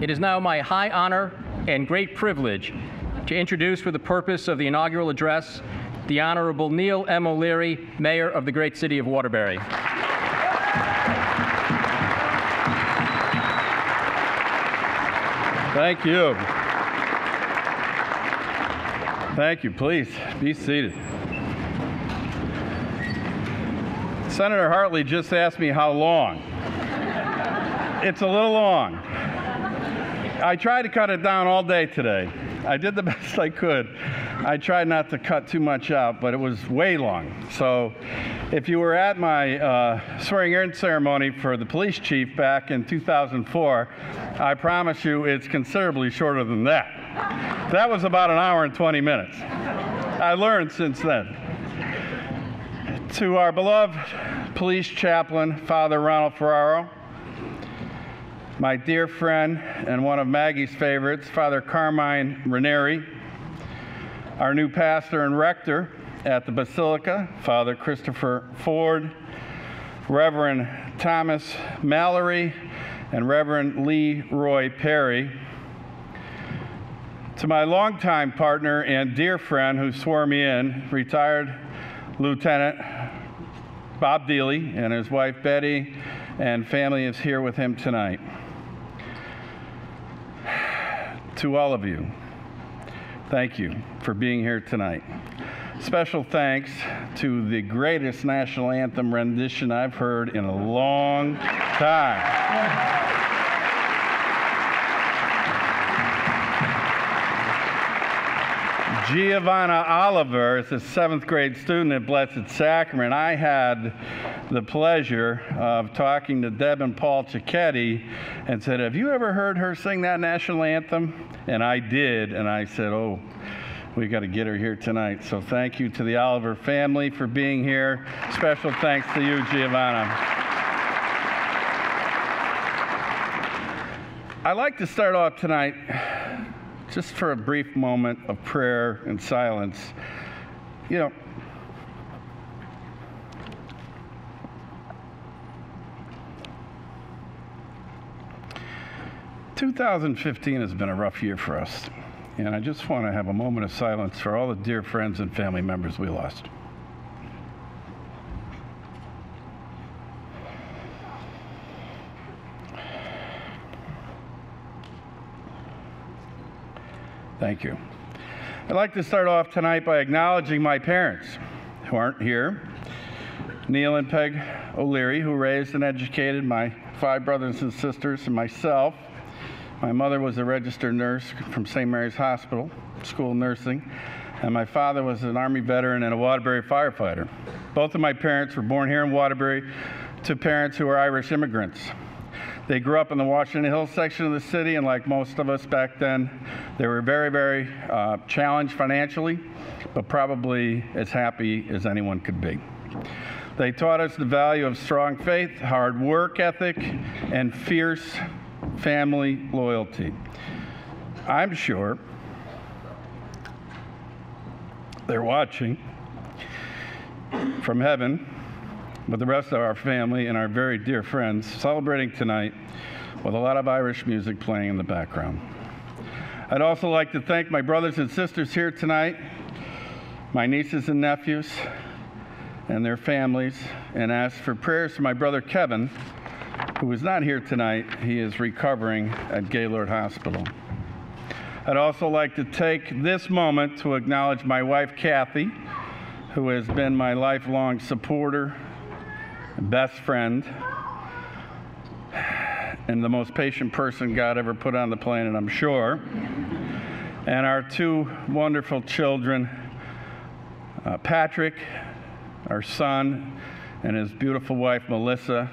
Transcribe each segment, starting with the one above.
It is now my high honor and great privilege to introduce, for the purpose of the inaugural address, the Honorable Neil M. O'Leary, Mayor of the great city of Waterbury. Thank you. Thank you. Please be seated. Senator Hartley just asked me how long. It's a little long. I tried to cut it down all day today. I did the best I could. I tried not to cut too much out, but it was way long. So if you were at my swearing-in ceremony for the police chief back in 2004, I promise you it's considerably shorter than that. That was about an hour and 20 minutes. I learned since then. To our beloved police chaplain, Father Ronald Ferraro, my dear friend and one of Maggie's favorites, Father Carmine Ranieri, our new pastor and rector at the Basilica, Father Christopher Ford, Reverend Thomas Mallory, and Reverend Lee Roy Perry, to my longtime partner and dear friend who swore me in, retired Lieutenant Bob Deely, and his wife Betty and family is here with him tonight. To all of you, thank you for being here tonight. Special thanks to the greatest national anthem rendition I've heard in a long time. Giovanna Oliver is a 7th grade student at Blessed Sacrament. I had the pleasure of talking to Deb and Paul Cicchetti and said, have you ever heard her sing that national anthem? And I did, and I said, oh, we got to get her here tonight. So thank you to the Oliver family for being here. Special thanks to you, Giovanna. I'd like to start off tonight just for a brief moment of prayer and silence. You know, "2015 has been a rough year for us, and I just want to have a moment of silence for all the dear friends and family members we lost. Thank you. I'd like to start off tonight by acknowledging my parents who aren't here. Neil and Peg O'Leary, who raised and educated my 5 brothers and sisters and myself. My mother was a registered nurse from St. Mary's Hospital, School of Nursing, and my father was an Army veteran and a Waterbury firefighter. Both of my parents were born here in Waterbury to parents who were Irish immigrants. They grew up in the Washington Hills section of the city, and like most of us back then, they were very, very challenged financially, but probably as happy as anyone could be. They taught us the value of strong faith, hard work ethic, and fierce family loyalty. I'm sure they're watching from heaven with the rest of our family and our very dear friends, celebrating tonight with a lot of Irish music playing in the background. I'd also like to thank my brothers and sisters here tonight, my nieces and nephews and their families, and ask for prayers for my brother Kevin, who is not here tonight. He is recovering at Gaylord Hospital. I'd also like to take this moment to acknowledge my wife, Kathy, who has been my lifelong supporter, best friend, and the most patient person God ever put on the planet, I'm sure. And our 2 wonderful children, Patrick, our son, and his beautiful wife, Melissa,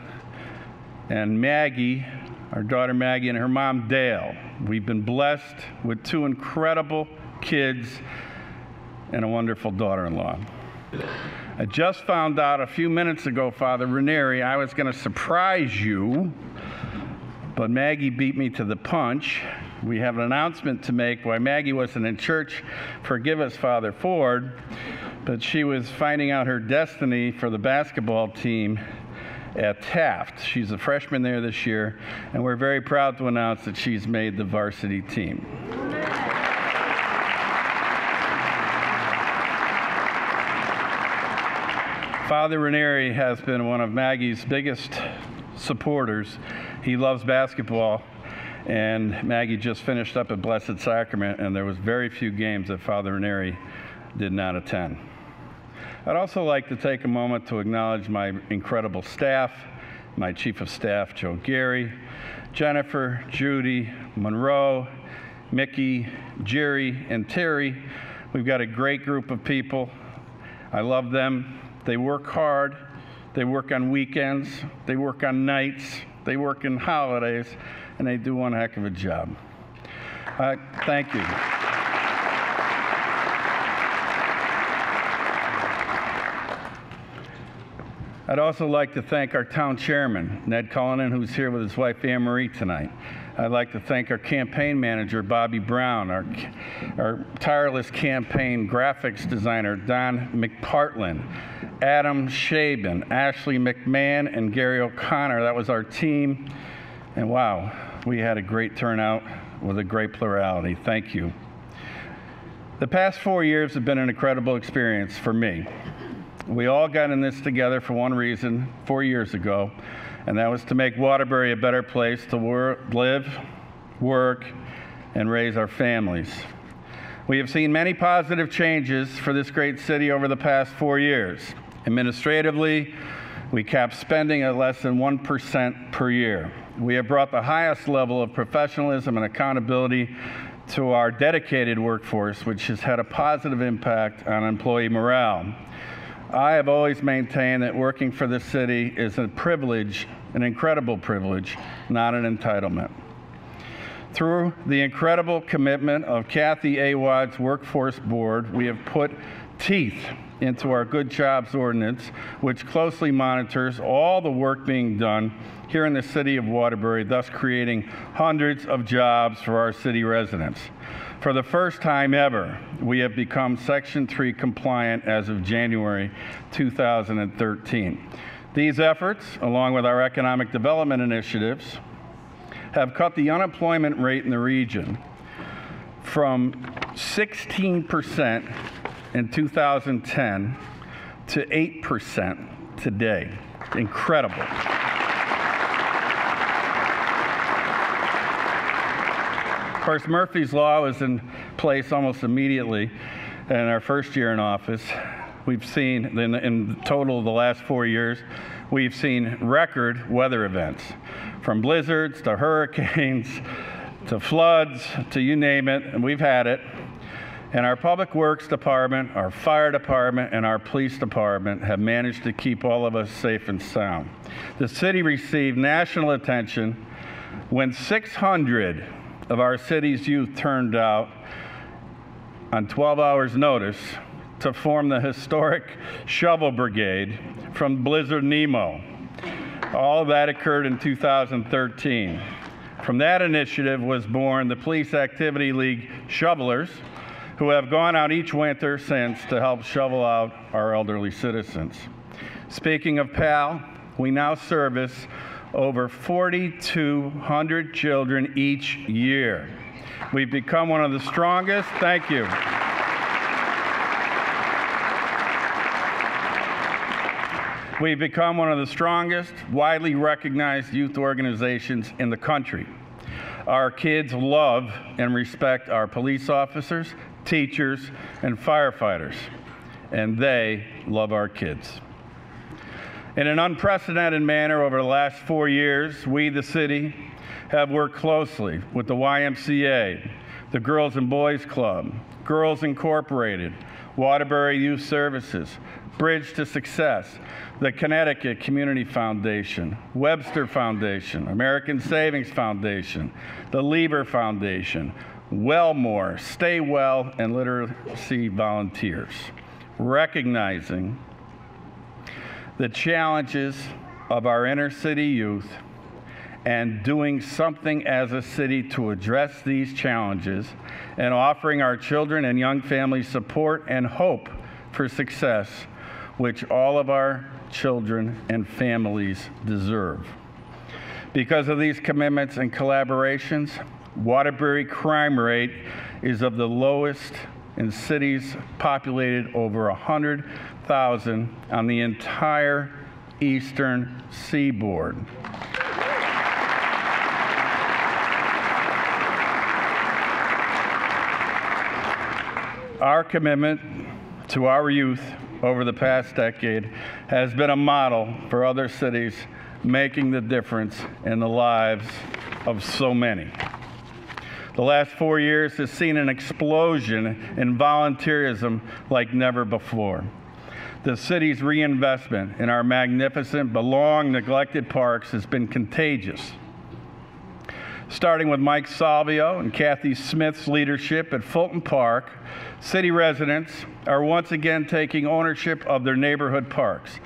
and Maggie, our daughter Maggie, and her mom, Dale. We've been blessed with 2 incredible kids and a wonderful daughter-in-law. I just found out a few minutes ago, Father Ranieri, I was going to surprise you, but Maggie beat me to the punch. We have an announcement to make why Maggie wasn't in church. Forgive us, Father Ford, but she was finding out her destiny for the basketball team at Taft. She's a freshman there this year, and we're very proud to announce that she's made the varsity team. Father Ranieri has been one of Maggie's biggest supporters. He loves basketball, and Maggie just finished up at Blessed Sacrament, and there was very few games that Father Ranieri did not attend. I'd also like to take a moment to acknowledge my incredible staff, my Chief of Staff, Joe Gary, Jennifer, Judy, Monroe, Mickey, Jerry, and Terry. We've got a great group of people. I love them. They work hard. They work on weekends. They work on nights. They work in holidays, and they do one heck of a job. Thank you. I'd also like to thank our town chairman, Ned Cullinan, who's here with his wife, Anne Marie, tonight. I'd like to thank our campaign manager, Bobby Brown, our tireless campaign graphics designer, Don McPartland, Adam Shaben, Ashley McMahon, and Gary O'Connor. That was our team. And wow, we had a great turnout with a great plurality. Thank you. The past 4 years have been an incredible experience for me. We all got in this together for one reason 4 years ago, and that was to make Waterbury a better place to live, work, and raise our families. We have seen many positive changes for this great city over the past 4 years. Administratively, we capped spending at less than 1% per year. We have brought the highest level of professionalism and accountability to our dedicated workforce, which has had a positive impact on employee morale. I have always maintained that working for the city is a privilege, an incredible privilege, not an entitlement. Through the incredible commitment of Kathy Awad's Workforce Board, we have put teeth into our Good Jobs Ordinance, which closely monitors all the work being done here in the city of Waterbury, thus creating hundreds of jobs for our city residents. For the first time ever, we have become Section 3 compliant as of January 2013. These efforts, along with our economic development initiatives, have cut the unemployment rate in the region from 16% in 2010 to 8% today. Incredible. Of course, Murphy's Law was in place almost immediately in our first year in office. We've seen, in total the last 4 years, we've seen record weather events, from blizzards to hurricanes to floods to you name it, and we've had it. And our Public Works Department, our Fire Department, and our Police Department have managed to keep all of us safe and sound. The city received national attention when 600 of our city's youth turned out on 12 hours notice to form the historic Shovel Brigade from Blizzard Nemo. All of that occurred in 2013. From that initiative was born the Police Activity League Shovelers, who have gone out each winter since to help shovel out our elderly citizens. Speaking of PAL, we now service over 4,200 children each year. We've become one of the strongest, thank you. We've become one of the strongest, widely recognized youth organizations in the country. Our kids love and respect our police officers, teachers, and firefighters, and they love our kids. In an unprecedented manner over the last 4 years, we, the city, have worked closely with the YMCA, the Girls and Boys Club, Girls Incorporated, Waterbury Youth Services, Bridge to Success, the Connecticut Community Foundation, Webster Foundation, American Savings Foundation, the Lieber Foundation, Wellmore, Stay Well, and Literacy Volunteers, recognizing the challenges of our inner city youth and doing something as a city to address these challenges and offering our children and young families support and hope for success, which all of our children, and families deserve. Because of these commitments and collaborations, Waterbury crime rate is of the lowest in cities populated over 100,000 on the entire eastern seaboard. Our commitment to our youth over the past decade has been a model for other cities, making the difference in the lives of so many. The last 4 years has seen an explosion in volunteerism like never before. The city's reinvestment in our magnificent but long neglected parks has been contagious. Starting with Mike Salvio and Kathy Smith's leadership at Fulton Park, city residents are once again taking ownership of their neighborhood parks.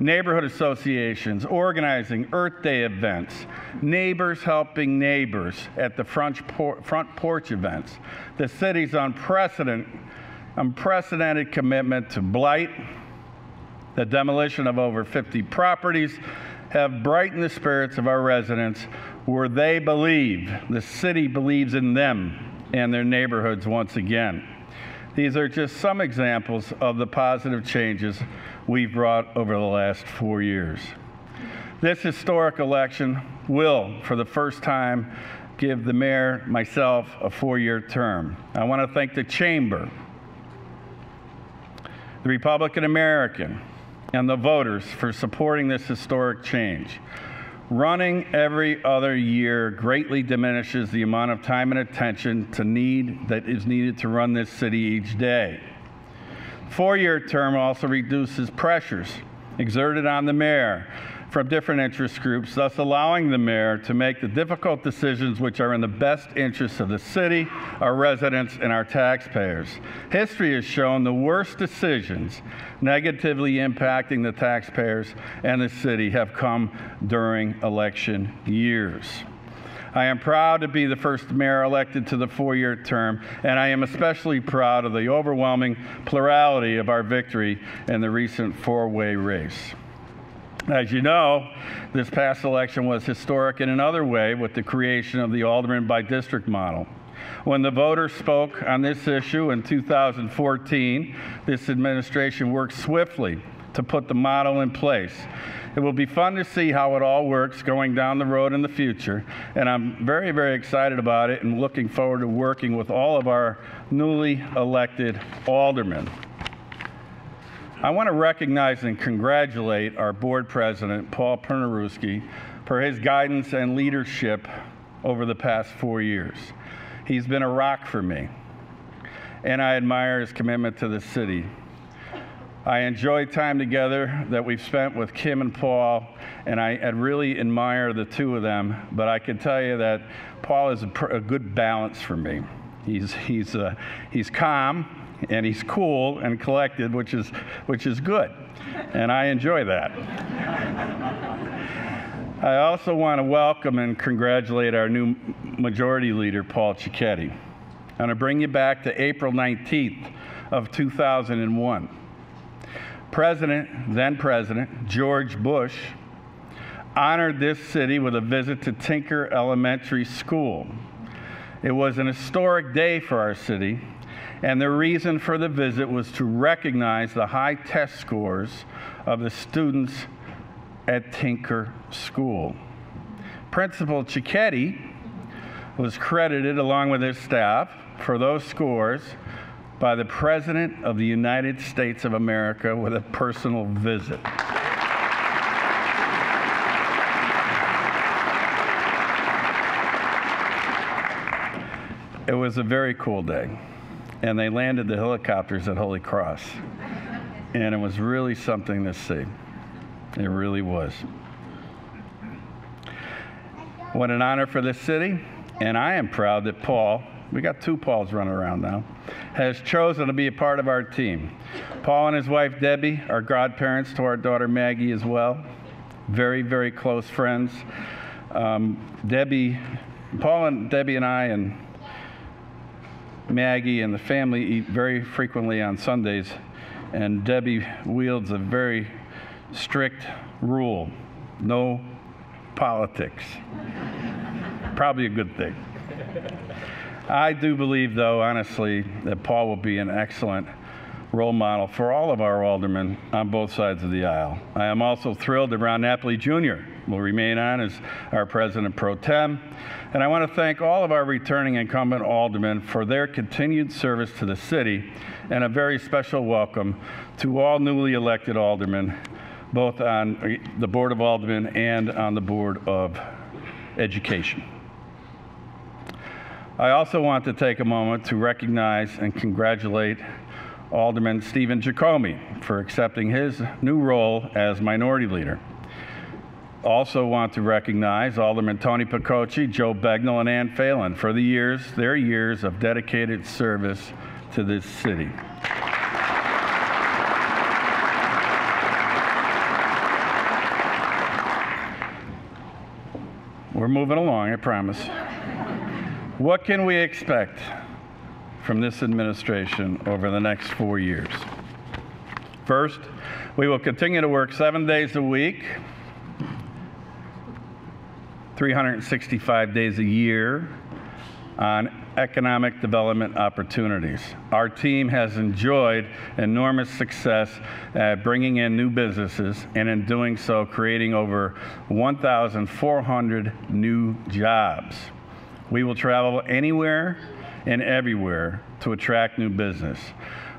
Neighborhood associations organizing Earth Day events, neighbors helping neighbors at the front porch events. The city's unprecedented commitment to blight, the demolition of over 50 properties, have brightened the spirits of our residents where they believe the city believes in them and their neighborhoods once again. These are just some examples of the positive changes we've brought over the last 4 years. This historic election will, for the first time, give the mayor, myself, a 4-year term. I want to thank the Chamber, the Republican American, and the voters for supporting this historic change. Running every other year greatly diminishes the amount of time and attention that is needed to run this city each day. 4-year term also reduces pressures exerted on the mayor from different interest groups, thus allowing the mayor to make the difficult decisions which are in the best interests of the city, our residents, and our taxpayers. History has shown the worst decisions negatively impacting the taxpayers and the city have come during election years. I am proud to be the first mayor elected to the 4-year term, and I am especially proud of the overwhelming plurality of our victory in the recent 4-way race. As you know, this past election was historic in another way with the creation of the alderman by district model. When the voters spoke on this issue in 2014, this administration worked swiftly to put the model in place. It will be fun to see how it all works going down the road in the future, and I'm very, very excited about it and looking forward to working with all of our newly elected aldermen. I want to recognize and congratulate our board president, Paul Pernaruski, for his guidance and leadership over the past 4 years. He's been a rock for me, and I admire his commitment to the city. I enjoy time together that we've spent with Kim and Paul, and I really admire the two of them, but I can tell you that Paul is a good balance for me. He's calm, and he's cool and collected, which is good, and I enjoy that. I also want to welcome and congratulate our new majority leader, Paul Cicchetti. I'm going to bring you back to April 19th of 2001. Then President George Bush honored this city with a visit to Tinker Elementary School. It was an historic day for our city, and the reason for the visit was to recognize the high test scores of the students at Tinker School. Principal Cicchetti was credited, along with his staff, for those scores by the President of the United States of America with a personal visit. It was a very cool day, and they landed the helicopters at Holy Cross, and it was really something to see. It really was. What an honor for this city, and I am proud that Paul, we got 2 Pauls running around now, has chosen to be a part of our team. Paul and his wife Debbie are godparents to our daughter Maggie as well. Very, very close friends. Paul and Debbie and I and Maggie and the family eat very frequently on Sundays, and Debbie wields a very strict rule. No politics. Probably a good thing. I do believe, though, honestly, that Paul will be an excellent role model for all of our aldermen on both sides of the aisle. I am also thrilled that Ron Napoli Jr. will remain on as our president pro tem, and I want to thank all of our returning incumbent aldermen for their continued service to the city, and a very special welcome to all newly elected aldermen, both on the Board of Aldermen and on the Board of Education. I also want to take a moment to recognize and congratulate Alderman Stephen Giacomi for accepting his new role as Minority Leader. Also want to recognize Alderman Tony Picocci, Joe Begnell, and Ann Phelan for their years of dedicated service to this city. We're moving along, I promise. What can we expect from this administration over the next 4 years? First, we will continue to work 7 days a week, 365 days a year on economic development opportunities. Our team has enjoyed enormous success at bringing in new businesses, and in doing so, creating over 1,400 new jobs. We will travel anywhere and everywhere to attract new business.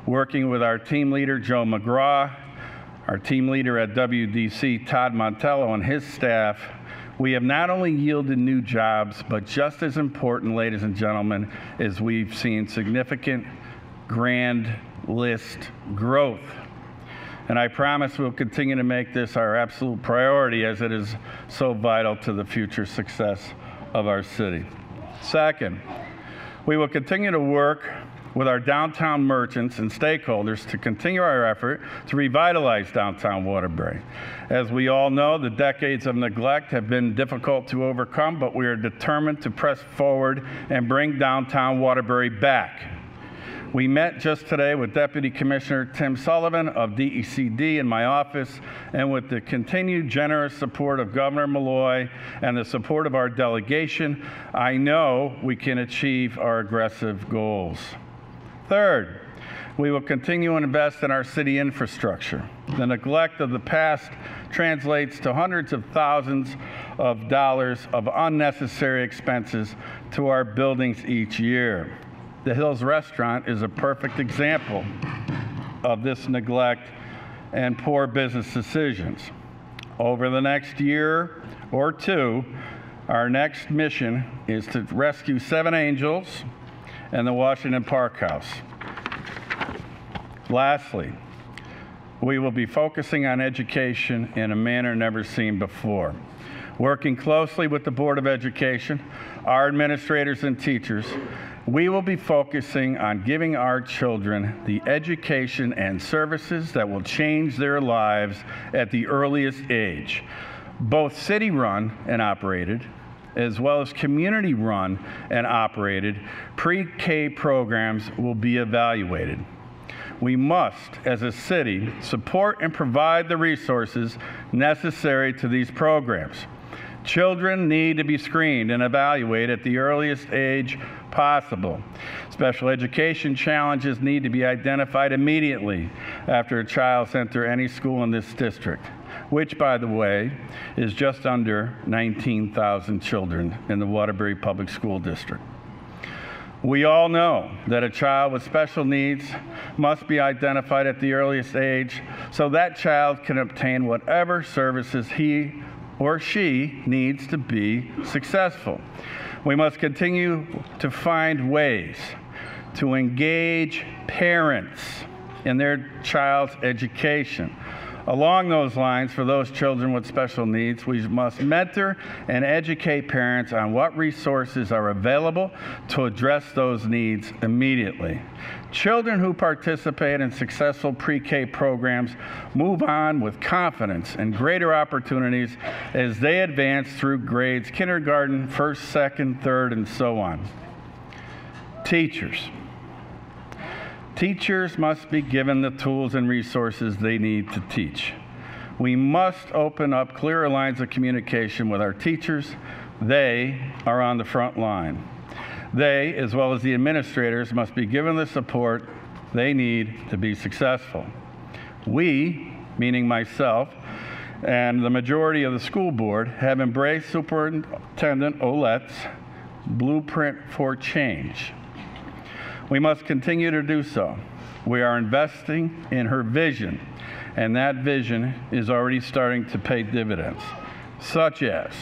Working with our team leader, Joe McGraw, our team leader at WDC, Todd Montello, and his staff, we have not only yielded new jobs, but just as important, ladies and gentlemen, is we've seen significant grand list growth. And I promise we'll continue to make this our absolute priority, as it is so vital to the future success of our city. Second, we will continue to work with our downtown merchants and stakeholders to continue our effort to revitalize downtown Waterbury. As we all know, the decades of neglect have been difficult to overcome, but we are determined to press forward and bring downtown Waterbury back. We met just today with Deputy Commissioner Tim Sullivan of DECD in my office, and with the continued generous support of Governor Malloy and the support of our delegation, I know we can achieve our aggressive goals. Third, we will continue to invest in our city infrastructure. The neglect of the past translates to hundreds of thousands of dollars of unnecessary expenses to our buildings each year. The Hills Restaurant is a perfect example of this neglect and poor business decisions. Over the next year or two, our next mission is to rescue 7 Angels and the Washington Park House. Lastly, we will be focusing on education in a manner never seen before. Working closely with the Board of Education, our administrators and teachers, we will be focusing on giving our children the education and services that will change their lives at the earliest age. Both city-run and operated, as well as community-run and operated, pre-K programs will be evaluated. We must, as a city, support and provide the resources necessary to these programs. Children need to be screened and evaluated at the earliest age possible. Special education challenges need to be identified immediately after a child's enter any school in this district, which, by the way, is just under 19,000 children in the Waterbury Public School District. We all know that a child with special needs must be identified at the earliest age so that child can obtain whatever services he or she needs to be successful. We must continue to find ways to engage parents in their child's education. Along those lines, for those children with special needs, we must mentor and educate parents on what resources are available to address those needs immediately. Children who participate in successful pre-K programs move on with confidence and greater opportunities as they advance through grades kindergarten, first, second, third, and so on. Teachers must be given the tools and resources they need to teach. We must open up clearer lines of communication with our teachers. They are on the front line. They, as well as the administrators, must be given the support they need to be successful. We, meaning myself, and the majority of the school board have embraced Superintendent Ouellette's blueprint for change. We must continue to do so. We are investing in her vision, and that vision is already starting to pay dividends, such as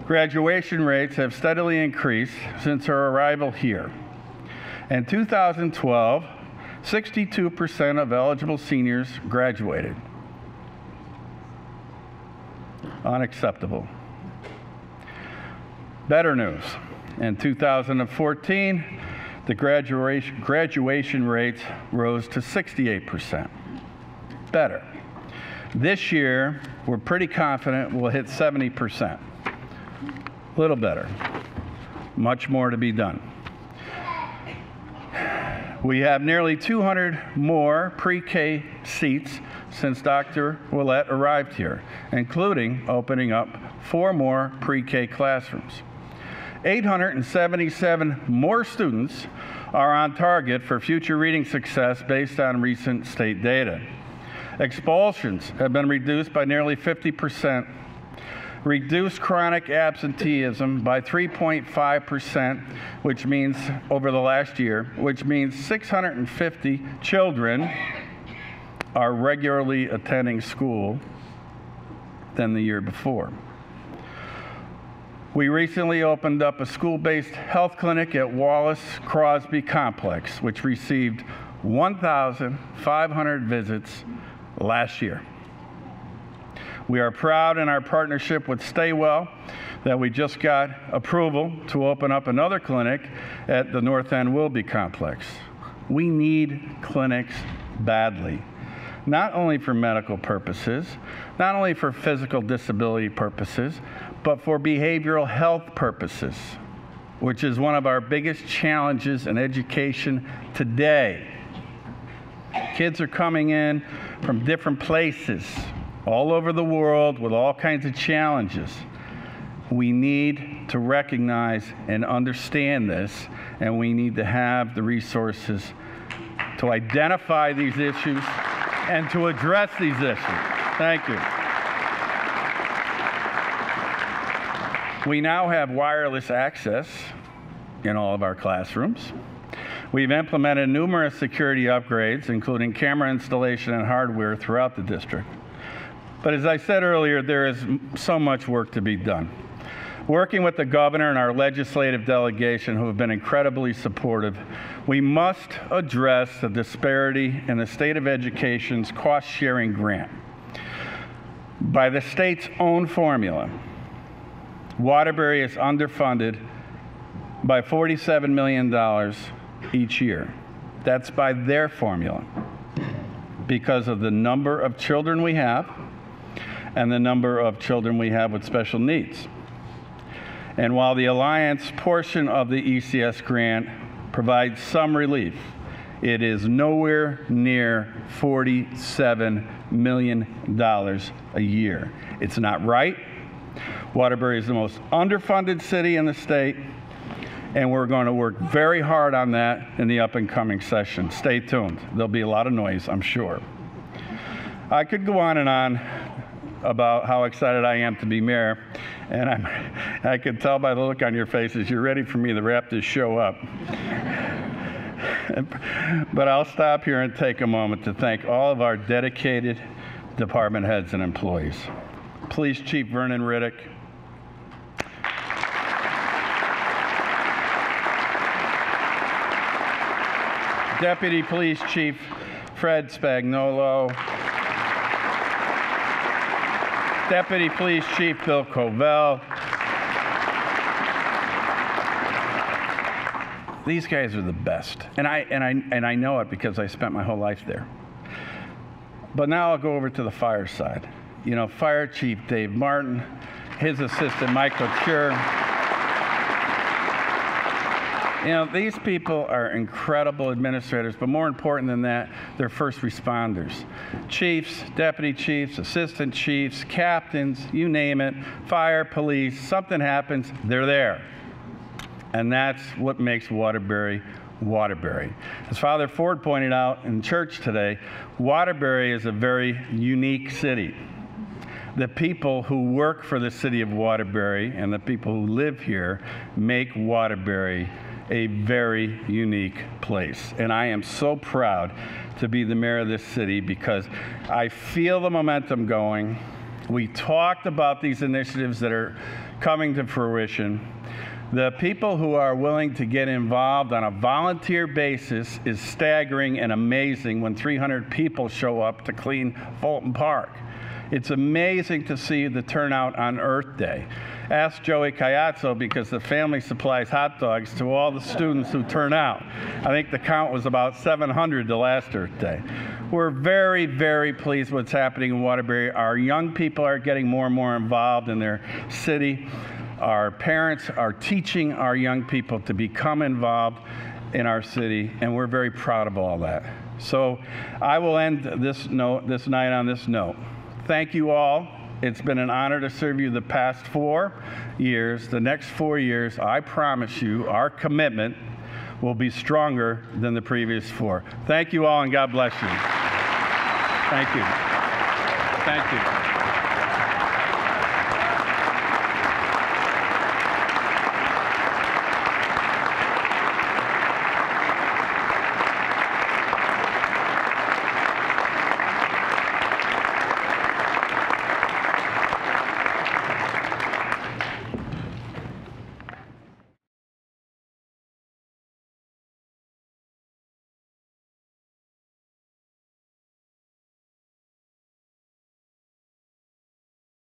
graduation rates have steadily increased since her arrival here. In 2012, 62% of eligible seniors graduated. Unacceptable. Better news. In 2014, the graduation rates rose to 68%. Better. This year, we're pretty confident we'll hit 70%. A little better. Much more to be done. We have nearly 200 more pre-K seats since Dr. Ouellette arrived here, including opening up 4 more pre-K classrooms. 877 more students are on target for future reading success based on recent state data. Expulsions have been reduced by nearly 50%. Reduced chronic absenteeism by 3.5%, which means over the last year, which means 650 children are regularly attending school than the year before. We recently opened up a school-based health clinic at Wallace Crosby Complex, which received 1,500 visits last year. We are proud in our partnership with Staywell that we just got approval to open up another clinic at the North End Wilby Complex. We need clinics badly, not only for medical purposes, not only for physical disability purposes, but for behavioral health purposes, which is one of our biggest challenges in education today. Kids are coming in from different places, all over the world with all kinds of challenges. We need to recognize and understand this, and we need to have the resources to identify these issues and to address these issues. Thank you. We now have wireless access in all of our classrooms. We've implemented numerous security upgrades, including camera installation and hardware throughout the district. But as I said earlier, there is so much work to be done. Working with the governor and our legislative delegation, who have been incredibly supportive, we must address the disparity in the state of education's cost-sharing grant. By the state's own formula, Waterbury is underfunded by $47 million each year. That's by their formula, because of the number of children we have and the number of children we have with special needs. And while the Alliance portion of the ECS grant provides some relief, it is nowhere near $47 million a year. It's not right. Waterbury is the most underfunded city in the state, and we're going to work very hard on that in the up-and-coming session. Stay tuned. There'll be a lot of noise, I'm sure. I could go on and on about how excited I am to be mayor, and I could tell by the look on your faces you're ready for me to wrap this show up. But I'll stop here and take a moment to thank all of our dedicated department heads and employees. Police Chief Vernon Riddick, Deputy Police Chief Fred Spagnolo, Deputy Police Chief Bill Covell. These guys are the best, and I know it because I spent my whole life there. But now I'll go over to the fire side. You know, Fire Chief Dave Martin, his assistant Michael Cure, You know, these people are incredible administrators, but more important than that, they're first responders. Chiefs, deputy chiefs, assistant chiefs, captains, you name it, fire, police, something happens, they're there. And that's what makes Waterbury, Waterbury. As Father Ford pointed out in church today, Waterbury is a very unique city. The people who work for the city of Waterbury and the people who live here make Waterbury a very unique place. And I am so proud to be the mayor of this city because I feel the momentum going. We talked about these initiatives that are coming to fruition. The people who are willing to get involved on a volunteer basis is staggering and amazing when 300 people show up to clean Fulton Park. It's amazing to see the turnout on Earth Day. Ask Joey Cayazzo because the family supplies hot dogs to all the students who turn out. I think the count was about 700 the last Earth Day. We're very, very pleased with what's happening in Waterbury. Our young people are getting more and more involved in their city. Our parents are teaching our young people to become involved in our city, and we're very proud of all that. So I will end this night on this note. Thank you all. It's been an honor to serve you the past 4 years. The next 4 years, I promise you, our commitment will be stronger than the previous 4. Thank you all, and God bless you. Thank you. Thank you.